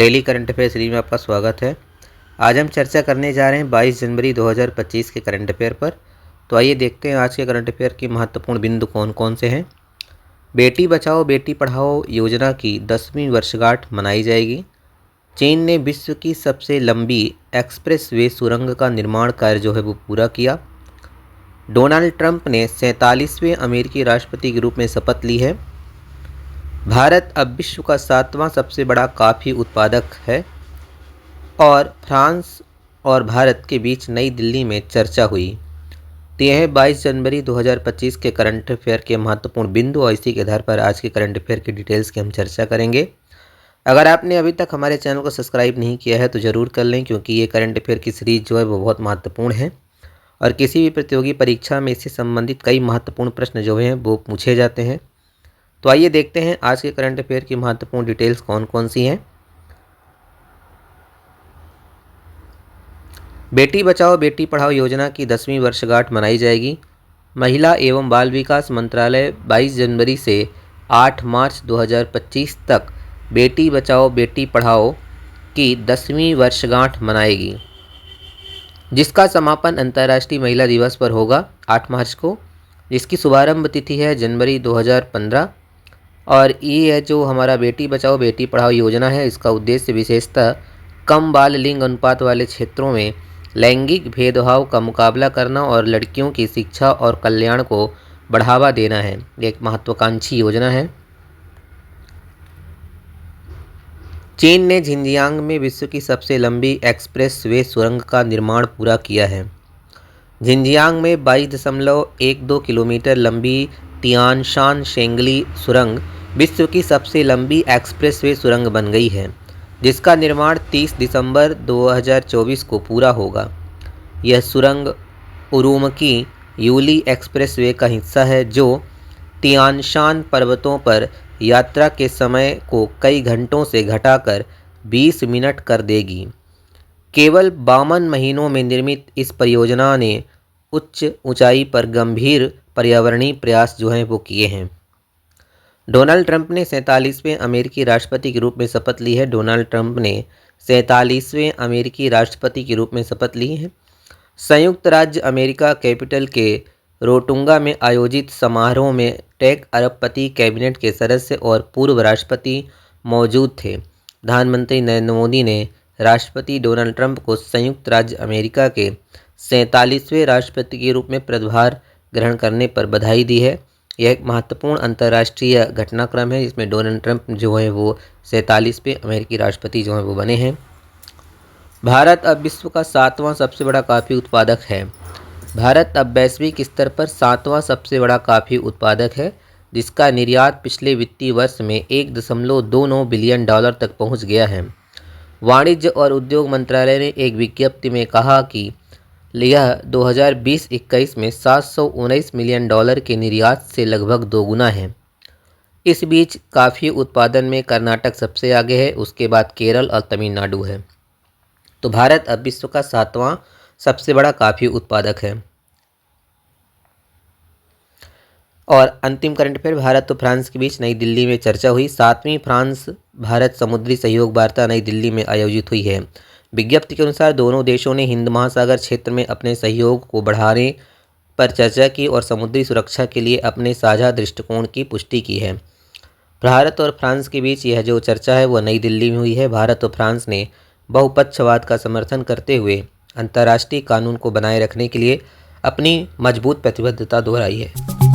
Daily current affair series में आपका स्वागत है। आज हम चर्चा करने जा रहे हैं 22 जनवरी 2025 के करंट अफेयर पर। तो आइए देखते हैं आज के करंट अफेयर की महत्वपूर्ण बिंदु कौन कौन से हैं। बेटी बचाओ बेटी पढ़ाओ योजना की 10वीं वर्षगांठ मनाई जाएगी। चीन ने विश्व की सबसे लंबी एक्सप्रेसवे सुरंग का निर्माण कार्य जो है वो पूरा किया। डोनाल्ड ट्रंप ने 47वें अमेरिकी राष्ट्रपति के रूप में शपथ ली है। भारत अब विश्व का 7वां सबसे बड़ा कॉफ़ी उत्पादक है। और फ्रांस और भारत के बीच नई दिल्ली में चर्चा हुई। तो यह है 22 जनवरी 2025 के करंट अफेयर के महत्वपूर्ण बिंदु और इसी के आधार पर आज के करंट अफेयर की डिटेल्स की हम चर्चा करेंगे। अगर आपने अभी तक हमारे चैनल को सब्सक्राइब नहीं किया है तो ज़रूर कर लें, क्योंकि ये करंट अफेयर की सीरीज़ जो है वो बहुत महत्वपूर्ण है और किसी भी प्रतियोगी परीक्षा में इससे संबंधित कई महत्वपूर्ण प्रश्न जो हैं वो पूछे जाते हैं। तो आइए देखते हैं आज के करंट अफेयर की महत्वपूर्ण डिटेल्स कौन कौन सी हैं। बेटी बचाओ बेटी पढ़ाओ योजना की 10वीं वर्षगांठ मनाई जाएगी। महिला एवं बाल विकास मंत्रालय 22 जनवरी से 8 मार्च 2025 तक बेटी बचाओ बेटी पढ़ाओ की 10वीं वर्षगांठ मनाएगी, जिसका समापन अंतर्राष्ट्रीय महिला दिवस पर होगा 8 मार्च को, जिसकी शुभारंभ तिथि है जनवरी 2015। और ये है जो हमारा बेटी बचाओ बेटी पढ़ाओ योजना है, इसका उद्देश्य विशेषतः कम बाल लिंग अनुपात वाले क्षेत्रों में लैंगिक भेदभाव का मुकाबला करना और लड़कियों की शिक्षा और कल्याण को बढ़ावा देना है। एक महत्वाकांक्षी योजना है। चीन ने झिंजियांग में विश्व की सबसे लंबी एक्सप्रेसवे सुरंग का निर्माण पूरा किया है। झिंजियांग में 22.12 किलोमीटर लंबी तियानशान शेंगली सुरंग विश्व की सबसे लंबी एक्सप्रेसवे सुरंग बन गई है, जिसका निर्माण 30 दिसंबर 2024 को पूरा होगा। यह सुरंग उरुमकी यूली एक्सप्रेसवे का हिस्सा है, जो तियानशान पर्वतों पर यात्रा के समय को कई घंटों से घटाकर 20 मिनट कर देगी। केवल 52 महीनों में निर्मित इस परियोजना ने उच्च ऊंचाई पर गंभीर पर्यावरणीय प्रयास जो हैं वो किए हैं। डोनाल्ड ट्रंप ने 47वें अमेरिकी राष्ट्रपति के रूप में शपथ ली है। डोनाल्ड ट्रंप ने 47वें अमेरिकी राष्ट्रपति के रूप में शपथ ली है। संयुक्त राज्य अमेरिका कैपिटल के रोटुंगा में आयोजित समारोह में टेक अरबपति कैबिनेट के सदस्य और पूर्व राष्ट्रपति मौजूद थे। प्रधानमंत्री नरेंद्र मोदी ने राष्ट्रपति डोनाल्ड ट्रंप को संयुक्त राज्य अमेरिका के 47वें राष्ट्रपति के रूप में पदभार ग्रहण करने पर बधाई दी है। यह एक महत्वपूर्ण अंतर्राष्ट्रीय घटनाक्रम है, जिसमें डोनाल्ड ट्रंप जो है वो 47वें अमेरिकी राष्ट्रपति जो हैं वो बने हैं। भारत अब विश्व का 7वां सबसे बड़ा कॉफ़ी उत्पादक है। भारत अब वैश्विक स्तर पर 7वां सबसे बड़ा कॉफ़ी उत्पादक है, जिसका निर्यात पिछले वित्तीय वर्ष में $1.29 बिलियन तक पहुंच गया है। वाणिज्य और उद्योग मंत्रालय ने एक विज्ञप्ति में कहा कि यह 2020-21 में $719 मिलियन के निर्यात से लगभग दोगुना है। इस बीच कॉफ़ी उत्पादन में कर्नाटक सबसे आगे है, उसके बाद केरल और तमिलनाडु है। तो भारत अब विश्व का 7वां सबसे बड़ा कॉफ़ी उत्पादक है। और अंतिम करंट अफेयर, भारत और फ्रांस के बीच नई दिल्ली में चर्चा हुई। 7वीं फ्रांस भारत समुद्री सहयोग वार्ता नई दिल्ली में आयोजित हुई है। विज्ञप्ति के अनुसार दोनों देशों ने हिंद महासागर क्षेत्र में अपने सहयोग को बढ़ाने पर चर्चा की और समुद्री सुरक्षा के लिए अपने साझा दृष्टिकोण की पुष्टि की है। भारत और फ्रांस के बीच यह जो चर्चा है वह नई दिल्ली में हुई है। भारत और फ्रांस ने बहुपक्षवाद का समर्थन करते हुए अंतर्राष्ट्रीय कानून को बनाए रखने के लिए अपनी मजबूत प्रतिबद्धता दोहराई है।